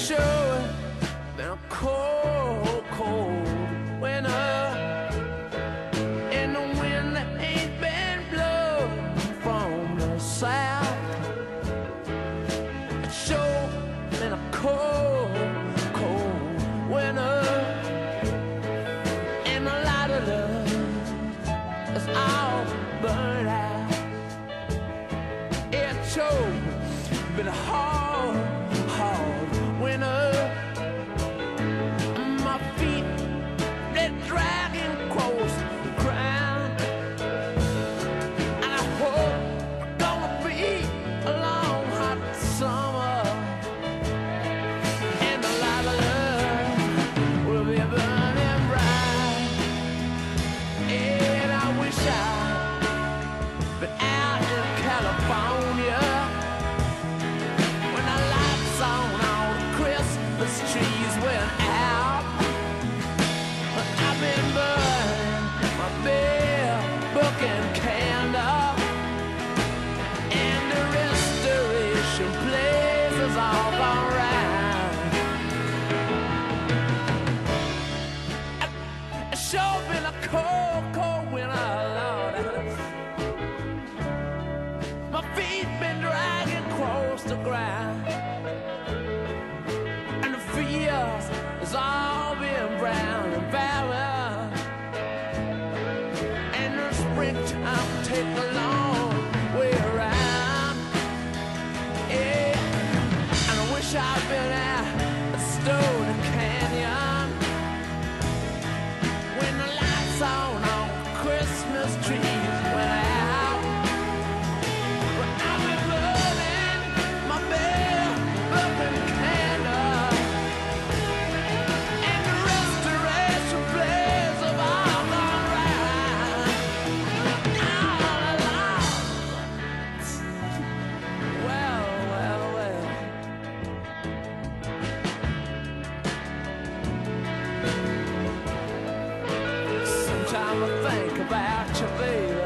sure been a cold, cold winter, and the wind that ain't been blowing from the south. It's sure been a cold, cold winter, and a lot of love is all burned out. It's sure been a hard, hard winter. My feet, they're dragging across the ground, and I hope it's gonna be a long, hot summer, and a lot of love will be burning bright. And I wish I'd been out in California when the lights on all the Christmas trees went out. I've been burning my bare book and candle, and the restoration place is all gone round. It's sure been a cold, cold winter, Lord. My feet been dragging across the ground, and the fields has all been brown and barren, and the springtime take a long way around. Yeah, and I wish I'd been at Stone Canyon when the lights on Christmas trees went out. But I've been burning my bare burning candle, and the restoration plays of all gone round. All along. Well, well, well. Sometimes I think about you, baby.